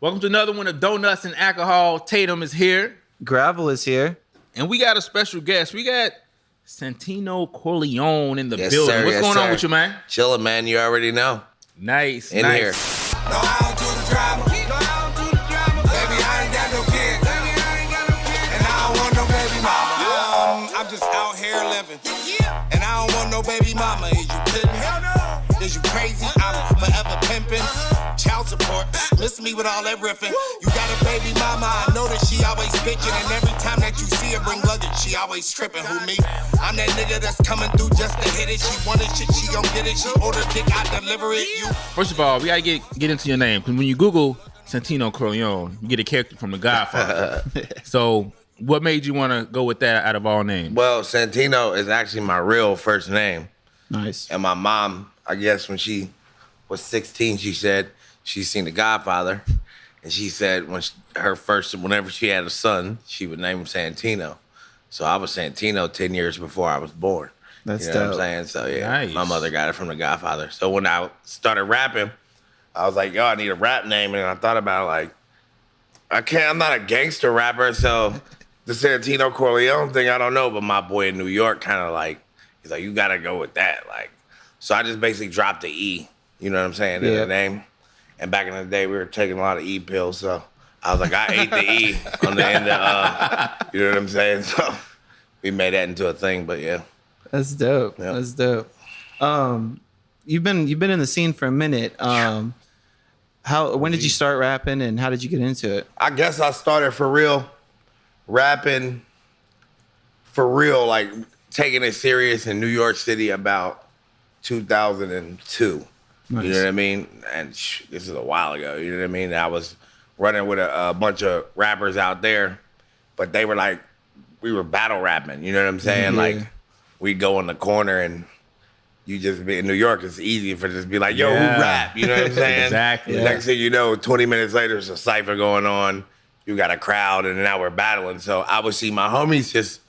Welcome to another one of Donuts and Alcohol. Tatum is here. Gravel is here. And we got a special guest. We got Santino Corleon in the building. Sir, What's going on with you, man? Chilling, man. You already know. Nice. In nice. here. No, I don't do the drama. No, I don't do the drama. Baby, I ain't got no kids. Baby, I ain't got no kids. And I don't want no baby mama. I'm just out here living. And I don't want no baby mama. Is you kidding? Hell no. Is you crazy? I'm forever pimping. Child support. Miss me with all that riffing. You got a baby mama. I know that she always bitching. And every time that you see her bring luggage, she always tripping. Who me? I'm that nigga that's coming through just to hit it. She wanted shit, she gon' get it. She ordered dick, I deliver it. You. First of all, we gotta get into your name. Because when you Google Santino Corleon, you get a character from The Godfather. So what made you want to go with that out of all names? Well, Santino is actually my real first name. Nice. And my mom, I guess when she was 16, she said she's seen The Godfather. And she said whenever she had a son, she would name him Santino. So I was Santino 10 years before I was born. That's you know dope. what I'm saying? So yeah, Nice. My mother got it from The Godfather. So when I started rapping, I was like, yo, I need a rap name. And I thought about it, like, I'm not a gangster rapper, so the Santino Corleon thing, I don't know. But my boy in New York kind of like, he's like, you got to go with that. Like, so I just basically dropped the E, you know what I'm saying, in the name. And back in the day, we were taking a lot of E pills, so I was like, I ate the E on the end of, you know what I'm saying? So we made that into a thing, but yeah. That's dope. Yep. That's dope. You've been in the scene for a minute. When did you start rapping and how did you get into it? I guess I started for real, rapping for real, like taking it serious in New York City about 2002. Nice. You know what I mean? And this is a while ago, you know what I mean? I was running with a bunch of rappers out there, but they were like, we were battle rapping, you know what I'm saying? Yeah. Like, we go in the corner and you just be in New York, it's easy for just be like, yo, who rap? You know what I'm saying? Exactly. The next thing you know, 20 minutes later, there's a cypher going on. You got a crowd, and now we're battling. So I would see my homies just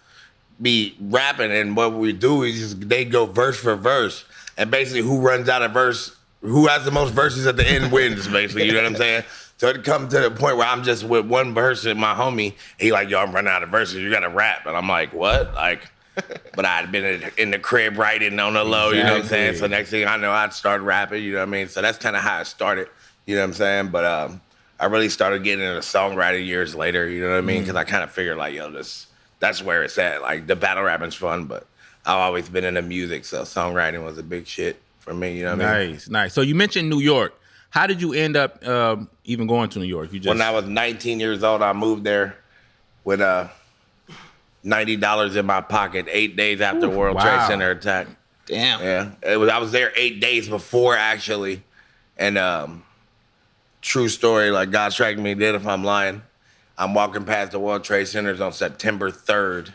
be rapping, and what we do is just they go verse for verse, and basically who runs out of verse, who has the most verses at the end wins, basically. You know what I'm saying? So it come to the point where I'm just with one verse and my homie, he like, yo, I'm running out of verses. You got to rap, and I'm like, what? Like. But I'd been in the crib writing on the low, you know what I'm saying? So next thing I know, I'd start rapping, you know what I mean? So that's kind of how it started, you know what I'm saying? But I really started getting into songwriting years later, you know what I mean? Because I kind of figured like, yo, that's where it's at. Like the battle rapping's fun, but I've always been into music, so songwriting was a big shit for me, you know what I mean? Nice. So you mentioned New York. How did you end up even going to New York? When I was 19 years old, I moved there with $90 in my pocket 8 days after World Trade Center attack. Damn. Yeah, I was there 8 days before actually, and true story. Like God strike me dead if I'm lying. I'm walking past the World Trade Centers on September 3rd,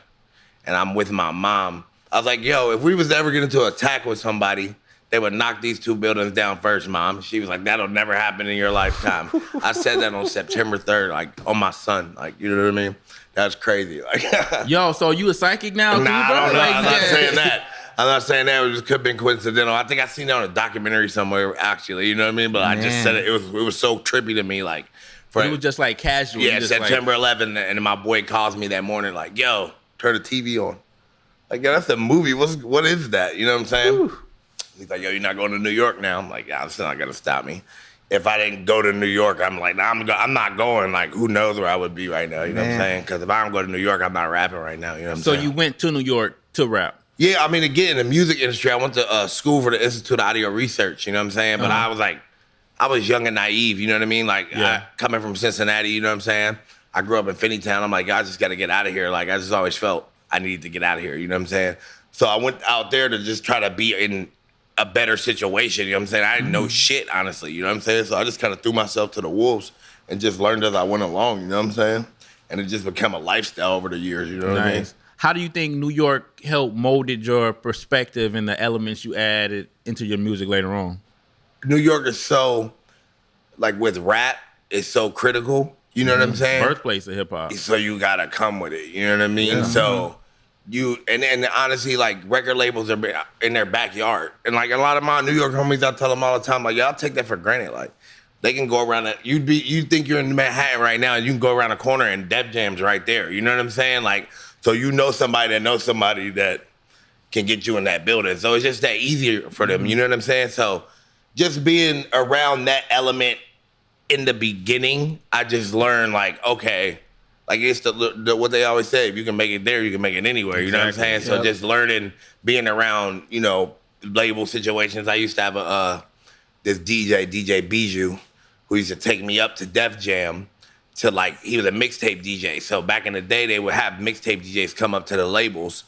and I'm with my mom. I was like, "Yo, if we was ever get into an attack with somebody, they would knock these two buildings down first, Mom." She was like, "That'll never happen in your lifetime." I said that on September 3rd, like on my son, like you know what I mean. That's crazy. Like, Yo, so you a psychic now? nah, I don't know. Like, I'm not saying that. I'm not saying that. It just could have been coincidental. I think I seen it on a documentary somewhere, actually. You know what I mean? But I just said it. It was so trippy to me. Like, it was just like casual. Yeah, just September 11th, and my boy calls me that morning, like, "Yo, turn the TV on." Like, yeah, that's a movie. What is that? You know what I'm saying? Whew. He's like, "Yo, you're not going to New York now." I'm like, "Yeah, it's not gonna stop me." If I didn't go to New York, I'm like, nah, I'm not going. Like, who knows where I would be right now? You know what I'm saying? Because if I don't go to New York, I'm not rapping right now. You know what I'm saying? So you went to New York to rap? Yeah, I mean, again, in the music industry, I went to school for the Institute of Audio Research. You know what I'm saying? But I was like, I was young and naive. You know what I mean? Like, coming from Cincinnati. You know what I'm saying? I grew up in Finneytown. I'm like, I just got to get out of here. Like, I just always felt I needed to get out of here. You know what I'm saying? So I went out there to just try to be in a better situation. You know what I'm saying? I didn't know shit, honestly. You know what I'm saying? So I just kind of threw myself to the wolves and just learned as I went along. You know what I'm saying? And it just became a lifestyle over the years. You know what I mean? How do you think New York helped molded your perspective and the elements you added into your music later on? New York is so, like with rap, it's so critical. You know what I'm saying? Birthplace of hip hop. So you gotta come with it. You know what I mean? So you and honestly, like record labels are in their backyard, and like a lot of my New York homies, I tell them all the time, like y'all take that for granted. Like they can go around it. You think you're in Manhattan right now, and you can go around a corner and Def Jam's right there. You know what I'm saying? Like so you know somebody that knows somebody that can get you in that building. So it's just that easier for them. You know what I'm saying? So just being around that element in the beginning, I just learned like, okay, like it's the what they always say, if you can make it there, you can make it anywhere. You know what I'm saying? So just learning, being around, you know, label situations. I used to have this DJ Bijou, who used to take me up to Def Jam to like, he was a mixtape DJ. So back in the day, they would have mixtape DJs come up to the labels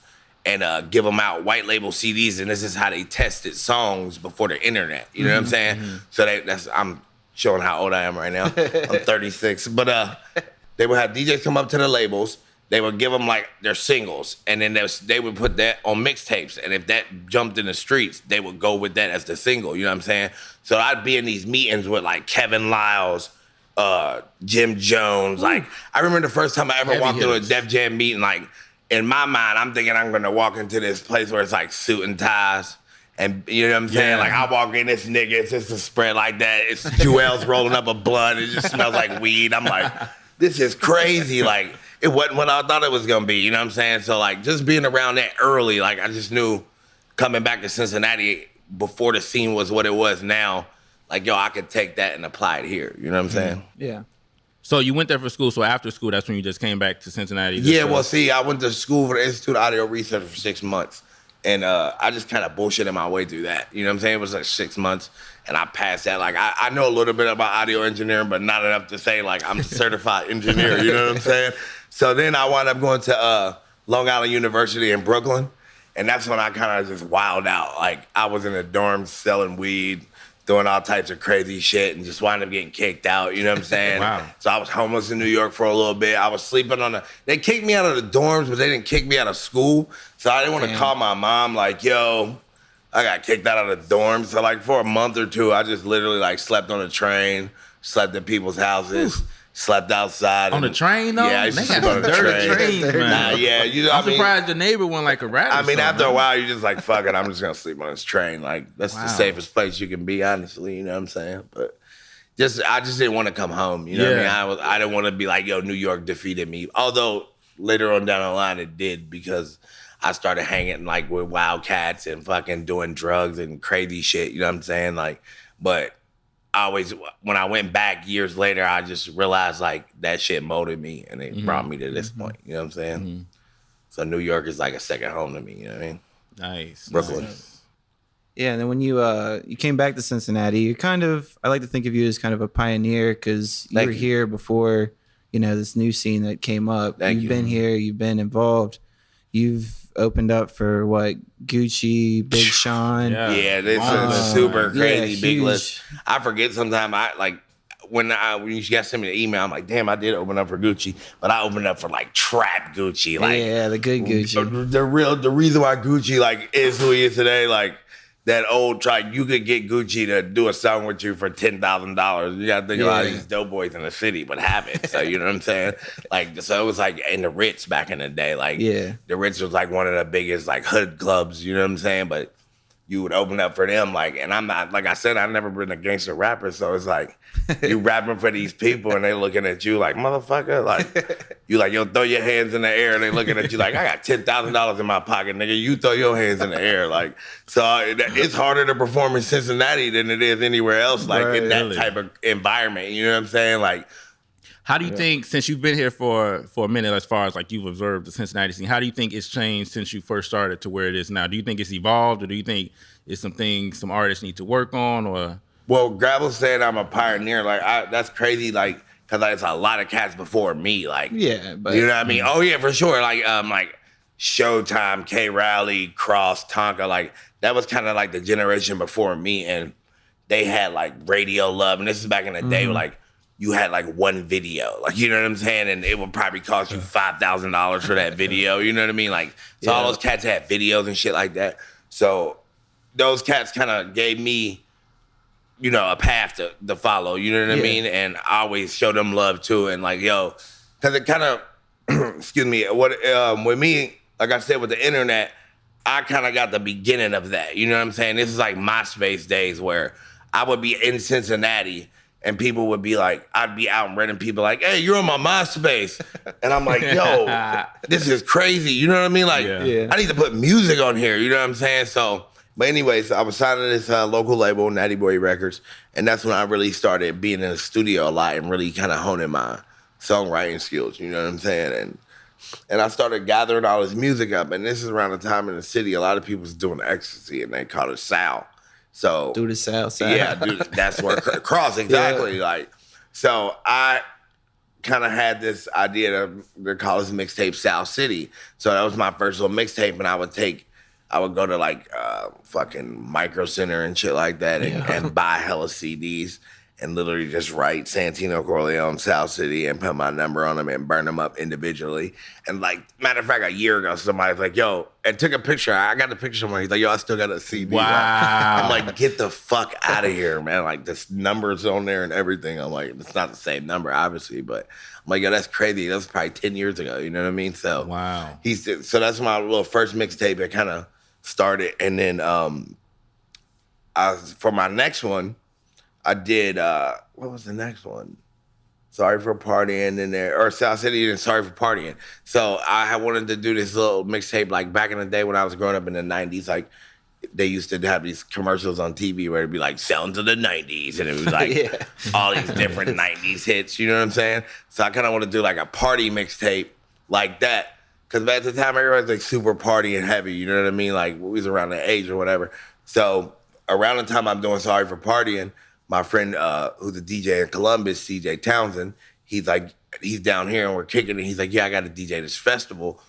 and give them out white label CDs, and this is how they tested songs before the internet. You know what I'm saying? So I'm showing how old I am right now. I'm 36. But they would have DJs come up to the labels. They would give them like their singles, and then they would put that on mixtapes. And if that jumped in the streets, they would go with that as the single. You know what I'm saying? So I'd be in these meetings with like Kevin Lyles, Jim Jones. Like I remember the first time I ever walked into a Def Jam meeting. Like in my mind, I'm thinking I'm gonna walk into this place where it's like suit and ties. And you know what I'm saying? Like I walk in, this nigga, it's just a spread like that. It's Jewel's rolling up a blunt. It just smells like weed. I'm like, this is crazy. Like it wasn't what I thought it was gonna be. You know what I'm saying? So like just being around that early, like I just knew coming back to Cincinnati before the scene was what it was now, like yo, I could take that and apply it here. You know what I'm saying? Yeah. So you went there for school. So after school, that's when you just came back to Cincinnati. Yeah, well, see, I went to school for the Institute of Audio Research for 6 months. And I just kind of bullshitted my way through that. You know what I'm saying? It was like 6 months, and I passed that. Like, I know a little bit about audio engineering, but not enough to say, like, I'm a certified engineer. You know what I'm saying? So then I wound up going to Long Island University in Brooklyn, and that's when I kind of just wilded out. Like, I was in the dorms selling weed, doing all types of crazy shit, and just wound up getting kicked out. You know what I'm saying? Wow. So I was homeless in New York for a little bit. I was sleeping they kicked me out of the dorms, but they didn't kick me out of school. So I didn't want to call my mom like, yo, I got kicked out of the dorms. So like for a month or two, I just literally like slept on the train, slept at people's houses, slept outside. On the train though? Yeah, I used to They sleep got on the dirty train. trains, man. Nah, yeah, I'm surprised your neighbor went like a rat. I mean, after a while, you're just like, fuck it, I'm just gonna sleep on this train. Like that's the safest place you can be, honestly. You know what I'm saying? But I just didn't want to come home. You know what I mean? I didn't want to be like, yo, New York defeated me. Although later on down the line, it did, because I started hanging like with wildcats and fucking doing drugs and crazy shit. You know what I'm saying? Like, but when I went back years later, I just realized like that shit molded me and it brought me to this point. You know what I'm saying? So New York is like a second home to me. You know what I mean? Nice. Brooklyn. Nice. Yeah, and then when you came back to Cincinnati, you're kind of, I like to think of you as kind of a pioneer, because you were here before, you know, this new scene that came up. You've been here, you've been involved. You've opened up for what, Gucci, Big Sean. Yeah, this is a super crazy big huge list. I forget sometimes. When you guys send me the email, I'm like, damn, I did open up for Gucci, but I opened up for like trap Gucci, like the good Gucci. The reason why Gucci like is who he is today, like that old track, you could get Gucci to do a song with you for $10,000. You gotta think about these dope boys in the city would have it. So you know what I'm saying? Like, so it was like in the Ritz back in the day. Like, the Ritz was like one of the biggest like hood clubs. You know what I'm saying? But you would open up for them, like, and I'm not, like I said, I've never been a gangster rapper, so it's like, you rapping for these people, and they looking at you like, motherfucker, like, you like, yo, throw your hands in the air, and they looking at you like, I got $10,000 in my pocket, nigga, you throw your hands in the air, like, so it's harder to perform in Cincinnati than it is anywhere else, like, in that type of environment, you know what I'm saying, like. How do you think, since you've been here for a minute, as far as like you've observed the Cincinnati scene, how do you think it's changed since you first started to where it is now? Do you think it's evolved, or do you think it's some things some artists need to work on, or? Well, Gravel said I'm a pioneer. Like, that's crazy, like, because it's a lot of cats before me. Like, but you know what I mean? Oh, yeah, for sure. Like, Showtime, K Rowley, Cross, Tonka, like that was kind of like the generation before me, and they had like Radio Love, and this is back in the day where like you had like one video, like you know what I'm saying, and it would probably cost you $5,000 for that video, you know what I mean? Like so all those cats had videos and shit like that. So those cats kind of gave me, you know, a path to follow, you know what I mean? And I always show them love too, and like yo, because it kind of excuse me, with me. Like I said, with the internet, I kind of got the beginning of that. You know what I'm saying? This is like MySpace days where I would be in Cincinnati and people would be like, I'd be out and renting people like, hey, you're on my MySpace. And I'm like, yo, this is crazy. You know what I mean? Like, I need to put music on here. You know what I'm saying? So, but anyways, I was signed to this local label, Natty Boy Records. And that's when I really started being in the studio a lot and really kind of honing my songwriting skills. You know what I'm saying? And I started gathering all this music up, and this is around the time in the city, a lot of people was doing ecstasy, and they called it Sal. So do the Sal. Yeah, dude, that's where Cross exactly. Like, so I kind of had this idea to call this mixtape South City. So that was my first little mixtape, and I would go to like fucking Micro Center and shit like that, and buy hella CDs. And literally just write Santino Corleon, South City, and put my number on them and burn them up individually. And like, matter of fact, a year ago, somebody was like, yo, and took a picture. I got the picture somewhere. He's like, yo, I still got a CD. Wow. I'm like, get the fuck out of here, man. Like, this number's on there and everything. I'm like, it's not the same number, obviously, but I'm like, yo, that's crazy. That was probably 10 years ago. You know what I mean? So, wow. So that's my little first mixtape. It kind of started. And then for my next one, I did, what was the next one? Sorry for Partying in there, or South City and Sorry for Partying. So I wanted to do this little mixtape, like back in the day when I was growing up in the 90s, like they used to have these commercials on TV where it'd be like sounds of the 90s, and it was like all these different 90s hits, you know what I'm saying? So I kind of want to do like a party mixtape like that. Because at the time, everybody was like super party and heavy, you know what I mean? Like we was around that age or whatever. So around the time I'm doing Sorry for Partying, my friend who's a DJ in Columbus, CJ Townsend, he's down here and we're kicking it. He's like, yeah, I got to DJ this festival.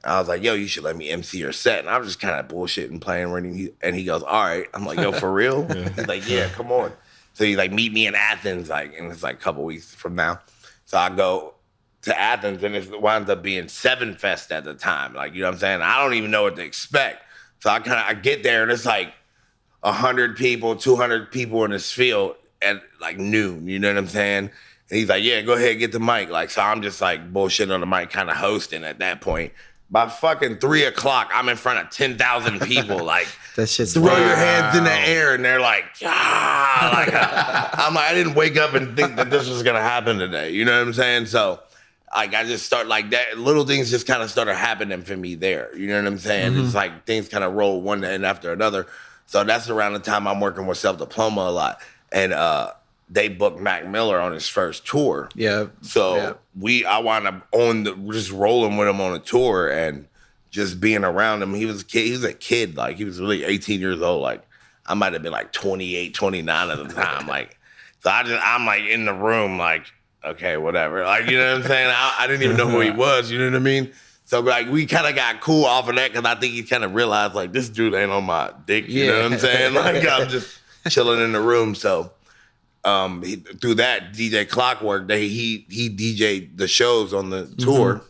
I was like, yo, you should let me MC your set. And I was just kind of bullshitting, playing, and he goes, all right. I'm like, yo, for real? He's like, yeah, come on. So he's like, meet me in Athens, like, and it's like a couple weeks from now. So I go to Athens, and it winds up being Seven Fest at the time. Like, you know what I'm saying? I don't even know what to expect. So I get there, and it's like 100 people, 200 people in this field at like noon, you know what I'm saying? And he's like, yeah, go ahead, get the mic. Like, so I'm just like bullshitting on the mic, kind of hosting at that point. By fucking 3 o'clock, I'm in front of 10,000 people. Like, that shit's throw your hands in the air, and they're like, ah. Like, I'm like, I didn't wake up and think that this was gonna happen today. You know what I'm saying? So, like, I just start like that. Little things just kind of started happening for me there. You know what I'm saying? It's like things kind of roll one end after another. So that's around the time I'm working with Self Diploma a lot. And they booked Mac Miller on his first tour. Yeah. So I wound up just rolling with him on a tour and just being around him. He was a kid. He was a kid. Like, he was really 18 years old. Like, I might have been like 28, 29 at the time. Like, so I'm like in the room, like, okay, whatever. Like, you know what I'm saying? I didn't even know who he was. You know what I mean? So, like, we kind of got cool off of that because I think he kind of realized, like, this dude ain't on my dick. You know what I'm saying? Like, I'm just chilling in the room. So, through that, DJ Clockwork, he DJ'd the shows on the tour.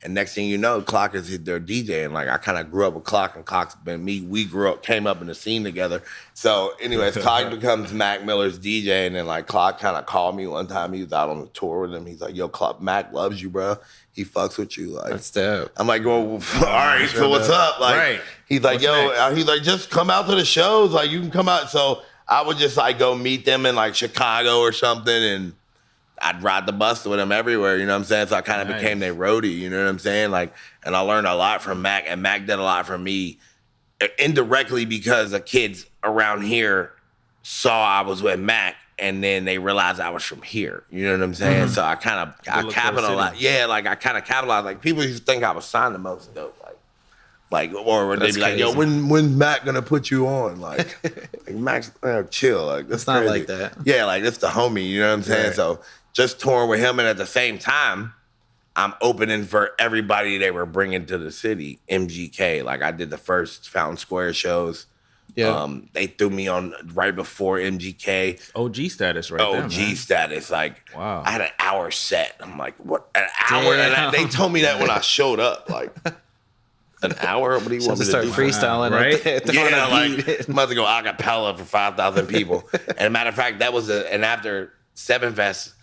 And next thing you know, Clock is their DJ. And, like, I kind of grew up with Clock, and Clock's been me. We came up in the scene together. So, anyways, Clock becomes Mac Miller's DJ. And then, like, Clock kind of called me one time. He was out on the tour with him. He's like, yo, Mac loves you, bro. He fucks with you. Like, that's dope. I'm like, well, all right, so what's up? Like, he's like, he's like, just come out to the shows. Like, you can come out. So I would just like go meet them in like Chicago or something, and I'd ride the bus with them everywhere. You know what I'm saying? So I kind of became their roadie. You know what I'm saying? Like, and I learned a lot from Mac, and Mac did a lot for me indirectly because the kids around here saw I was with Mac. And then they realized I was from here. You know what I'm saying? So I capitalized. Yeah, like I kind of capitalized. Like, people used to think I was signed the most dope. Like, or they'd be like, yo, when's Mac gonna put you on? Like Mac's chill. Like, that's not crazy. Like that. Yeah, like, that's the homie. You know what I'm saying? Right. So just touring with him, and at the same time, I'm opening for everybody they were bringing to the city. MGK, like I did the first Fountain Square shows. Yeah. They threw me on right before MGK. OG status, right there, OG man. status. Like, wow. I had an hour set. I'm like, what? An hour? And they told me that when I showed up. Like, an hour? What do you want me to start do? freestyling, right? Yeah, like I'm about to go acapella for 5,000 people. And a matter of fact, that was and after 7 Fest,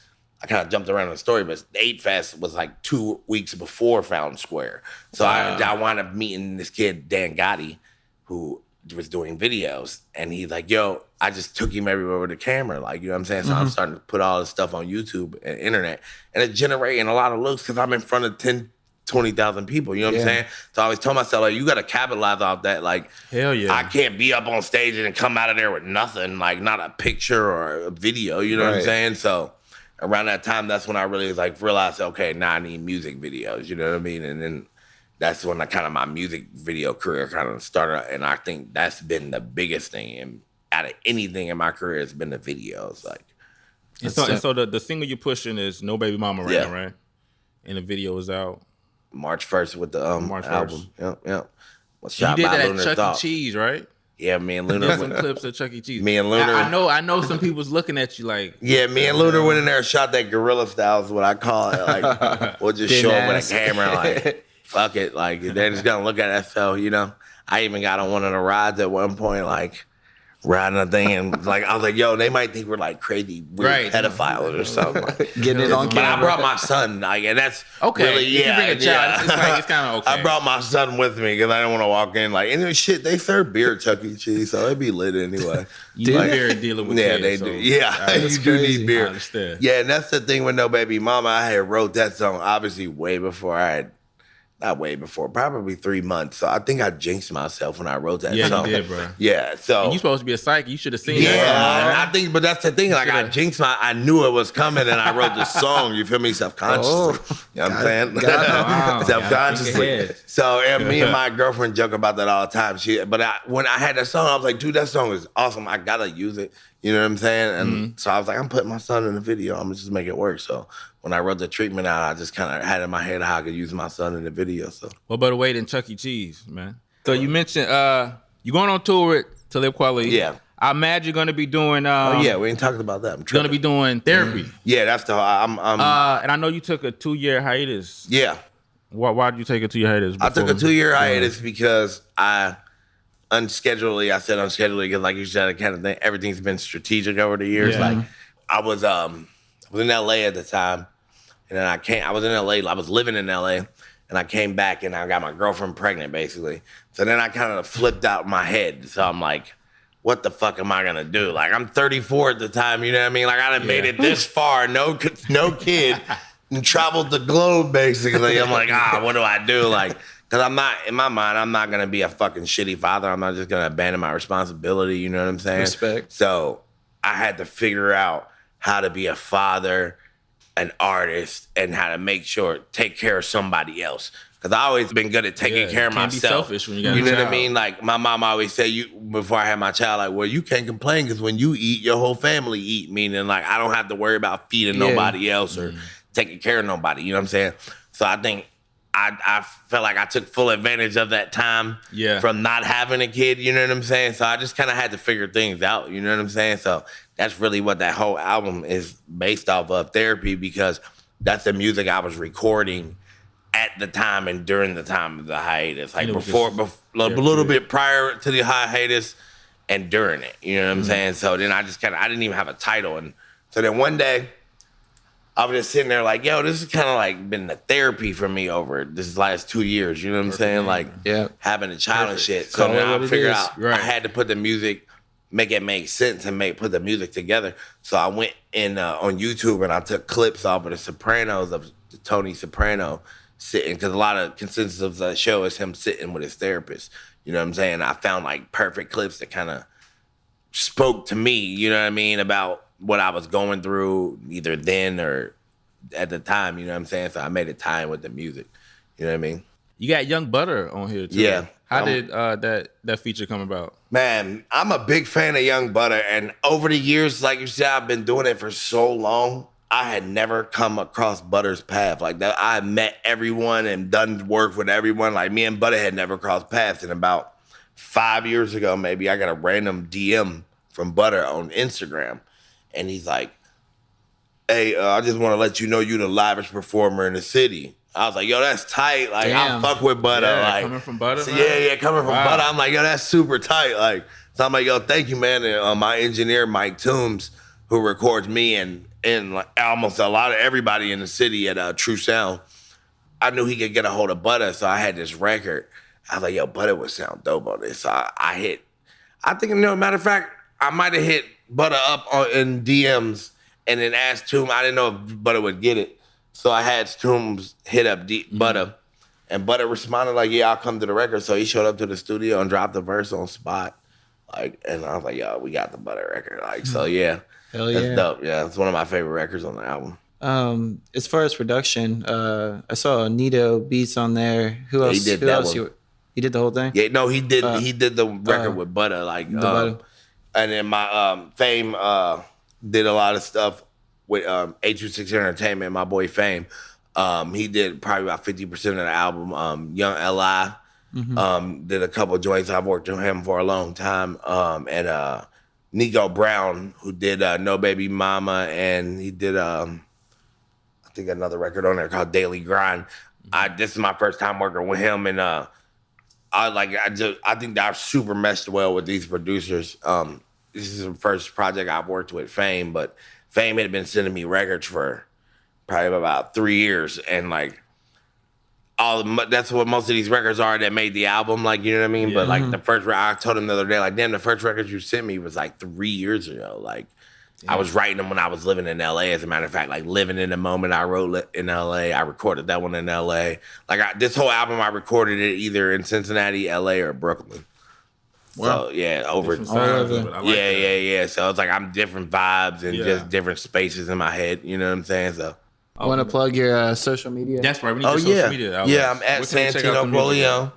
I kind of jumped around in the story, but 8 Fest was like 2 weeks before Fountain Square. So I wound up meeting this kid, Dan Gotti, who was doing videos, and he's like, yo, I just took him everywhere with a camera, like, you know what I'm saying? So I'm starting to put all this stuff on YouTube and internet, and it's generating a lot of looks because I'm in front of 10, 20,000 people, you know what I'm saying? So I always told myself, like, you got to capitalize off that. Like, hell yeah. I can't be up on stage and come out of there with nothing, like not a picture or a video, you know what I'm saying? So around that time, that's when I really like realized, okay, now I need music videos, you know what I mean? And then that's when my music video career kind of started. And I think that's been the biggest thing. And out of anything in my career, it's been the videos. Like, and so the single you're pushing is No Baby Mama right now, right? And the video is out March 1st with the March 1st. album. Yep. You did that at Chuck E. Cheese, right? Yeah, me and Did Luna some clips at Chuck E. Cheese. Me and Luna. I know some people's looking at you like. Yeah, me and Luna went in there and shot that guerrilla style is what I call it. Like, we'll just show them with a camera, like, fuck it. Like, they're just gonna look at that. So, you know, I even got on one of the rides at one point, like, riding a thing, and like I was like, yo, they might think we're like crazy weird pedophiles or something. Getting it on camera. But I brought my son, like, and that's okay. really, You can bring a child. It's kind of okay. I brought my son with me because I didn't want to walk in like, and shit, they serve beer at Chuck E. Cheese, so it'd be lit anyway. You need beer dealing with kids, they do. Yeah, you do need beer. I understand. Yeah, and that's the thing with No Baby Mama. I had wrote that song obviously way before I had. Not way before, probably 3 months. So I think I jinxed myself when I wrote that song. Yeah, you did, bro. Yeah, so. And you supposed to be a psych. You should have seen that. Yeah, I think, but that's the thing. Like, I jinxed I knew it was coming and I wrote the song, you feel me, subconsciously. You know what I'm saying? Wow. Subconsciously. So, and me and my girlfriend joke about that all the time. When I had that song, I was like, dude, that song is awesome. I gotta use it. You know what I'm saying? And so I was like, I'm putting my son in the video. I'm gonna just make it work. So when I wrote the treatment out, I just kind of had in my head how I could use my son in the video. So what better way than Chuck E. Cheese, man? So you mentioned you going on tour with Talib Kweli. Yeah. I imagine you're gonna be doing. Oh yeah, we ain't talking about that. I'm gonna be doing therapy. Yeah, that's the. I'm. And I know you took a 2-year hiatus. Yeah. Why did you take a 2-year hiatus? I took a 2-year hiatus because I unscheduledly. I said unscheduledly because, like you said, I kind of think everything's been strategic over the years. Yeah. Like I was in LA at the time, and then I was in LA. I was living in LA, and I came back, and I got my girlfriend pregnant, basically. So then I kind of flipped out my head. So I'm like, what the fuck am I gonna do? Like, I'm 34 at the time, you know what I mean? Like, I done made it this far, no kid, and traveled the globe, basically. I'm like, what do I do? Like, because I'm not, in my mind, I'm not gonna be a fucking shitty father. I'm not just gonna abandon my responsibility, you know what I'm saying? Respect. So I had to figure out how to be a father, an artist, and how to make sure, take care of somebody else. Because I always been good at taking care of myself. Be selfish when you got you a know child. what I mean? Like, my mom always said, before I had my child, like, well, you can't complain because when you eat, your whole family eat. Meaning, like, I don't have to worry about feeding nobody else or taking care of nobody. You know what I'm saying? So I think I felt like I took full advantage of that time from not having a kid. You know what I'm saying? So I just kind of had to figure things out. You know what I'm saying? So that's really what that whole album is based off of, therapy, because that's the music I was recording at the time and during the time of the hiatus, like before a little bit prior to the hiatus and during it, you know what I'm saying? So then I just I didn't even have a title. And so then one day I was just sitting there like, yo, this is kind of like been the therapy for me over this last 2 years, you know what I'm saying? Like having a child and shit. So then I figured out I had to put the music, make it make sense and put the music together. So I went in on YouTube and I took clips off of The Sopranos of Tony Soprano sitting, because a lot of consensus of the show is him sitting with his therapist. You know what I'm saying? I found like perfect clips that kind of spoke to me, you know what I mean, about what I was going through either then or at the time, you know what I'm saying? So I made it tie in with the music. You know what I mean? You got Young Butter on here too. Yeah. How did that feature come about? Man, I'm a big fan of Young Butter, and over the years, like you said, I've been doing it for so long. I had never come across Butter's path like that. I had met everyone and done work with everyone. Like me and Butter had never crossed paths. And about 5 years ago, maybe, I got a random DM from Butter on Instagram. And he's like, hey, I just want to let you know you're the livest performer in the city. I was like, yo, that's tight. Like, I fuck with Butter. Yeah, like, coming from Butter, so, man? yeah, coming from Butter. I'm like, yo, that's super tight. Like, so I'm like, yo, thank you, man. And my engineer, Mike Toombs, who records me and like almost a lot of everybody in the city at True Sound, I knew he could get a hold of Butter, so I had this record. I was like, yo, Butter would sound dope on this. So I think, matter of fact, I might have hit Butter up in DMs and then asked Toombs. I didn't know if Butter would get it. So I had Toombs hit up Butter, and Butter responded like, yeah, I'll come to the record. So he showed up to the studio and dropped the verse on spot. Like, and I was like, yo, we got the Butter record. Like, so yeah. Hell yeah. That's dope. Yeah, it's one of my favorite records on the album. As far as production, I saw E02 beats on there. Who else? He did that one. He did the whole thing? Yeah, no, he did. He did the record with Butter, like, Butter. And then my Fame did a lot of stuff with E02 Entertainment. My boy Fame, he did probably about 50% of the album. Young Li did a couple of joints. I've worked with him for a long time. And Nico Brown, who did No Baby Mama, and he did I think another record on there called Daily Grind. This is my first time working with him, and I think that I've super meshed well with these producers. This is the first project I've worked with Fame, but Fame had been sending me records for probably about 3 years, and like that's what most of these records are that made the album, like, you know what I mean? Yeah. But like the first, I told him the other day, like, damn, the first record you sent me was like 3 years ago. Like, I was writing them when I was living in LA, as a matter of fact, like Living in the Moment I wrote in LA. I recorded that one in LA. Like this whole album, I recorded it either in Cincinnati, LA, or Brooklyn. Wow. So yeah, over. Yeah. So it's like I'm different vibes and just different spaces in my head. You know what I'm saying? So. I want to plug your social media. That's right. We need your social media. Yeah, I'm at Santino Corleon.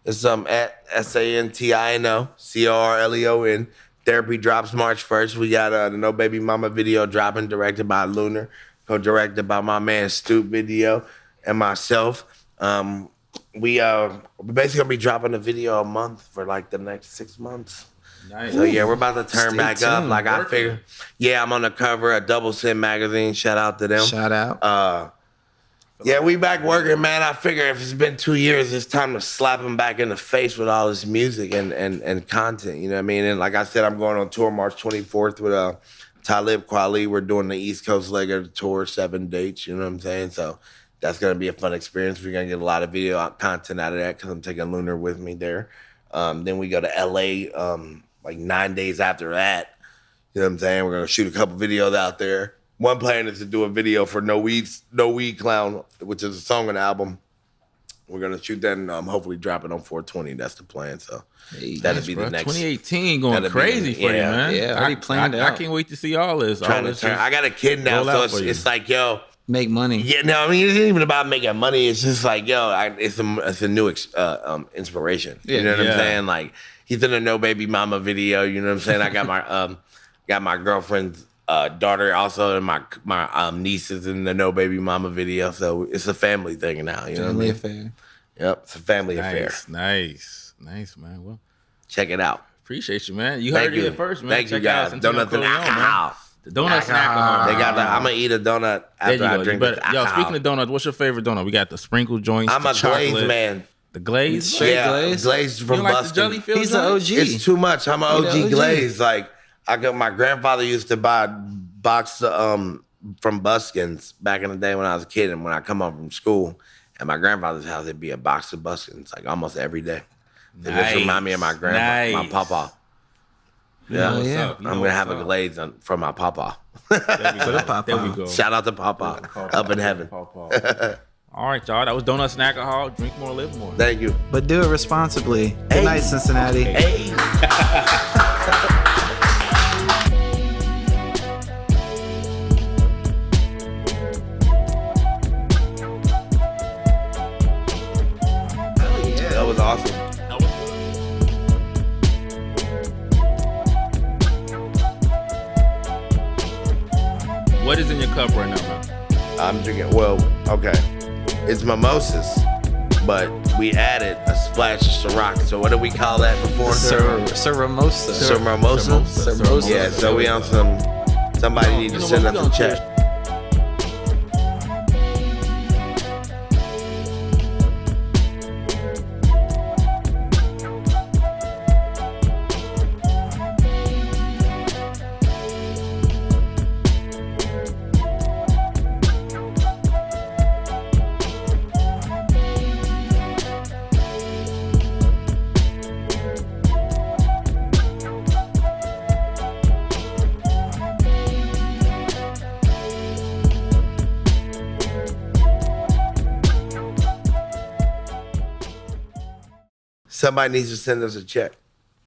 It's at Santino Corleon. Therapy drops March 1st. We got the No Baby Mama video dropping, directed by Lunar, co-directed by my man Stoop Video and myself. We're basically gonna be dropping a video a month for like the next 6 months. Nice. So yeah, we're about to turn back up. Like I figured, I'm on the cover of Double Sin magazine. Shout out to them. Shout out. Yeah, we back working, man. I figure if it's been 2 years, it's time to slap him back in the face with all this music and content. You know what I mean? And like I said, I'm going on tour March 24th with Talib Kweli. We're doing the East Coast leg of the tour, 7 dates. You know what I'm saying? So that's gonna be a fun experience. We're gonna get a lot of video content out of that because I'm taking Lunar with me there. Then we go to LA. Like 9 days after that, you know what I'm saying? We're gonna shoot a couple videos out there. One plan is to do a video for No Weed Clown, which is a song on the album. We're gonna shoot that and hopefully drop it on 420. That's the plan. So that'll be the next. 2018 going crazy for you, man. Yeah, already planned out. I can't wait to see all this. I got a kid now, so it's like, yo, make money. Yeah, no, I mean, it isn't even about making money. It's just like, yo, it's a new inspiration. You know what I'm saying? Like. He's in a No Baby Mama video, you know what I'm saying? I got my girlfriend's daughter also, and my nieces in the No Baby Mama video. So it's a family thing now, you know what I mean? Affair. Yep, it's a family affair. Nice, man. Well, check it out. Appreciate you, man. You heard it first, man. Thank you, guys. Donuts and alcohol. The donuts and alcohol. They got I'm gonna eat a donut after I drink it. Yo, speaking of donuts, what's your favorite donut? We got the sprinkle joints. I'm a glaze man. The glaze? Glaze from Buskin. He's an OG. It's too much. I'm an OG glaze. Like, my grandfather used to buy box from Buskins back in the day when I was a kid, and when I come home from school, at my grandfather's house, it'd be a box of Buskins, like almost every day. It just remind me of my grandpa, my papa. Yeah, I'm gonna have a glaze from my papa. There we go. Shout out to Papa up in heaven. All right, y'all. That was Donuts and Alcohol. Drink more, live more. Thank you. But do it responsibly. Good night, Cincinnati. Hey. That was awesome. What is in your cup right now, man? I'm drinking, well, okay. It's mimosas, but we added a splash of Ciroc. So what do we call that before? Cirmosas. Cirmosas? Yeah, so we on somebody need to send us a check. Somebody needs to send us a check.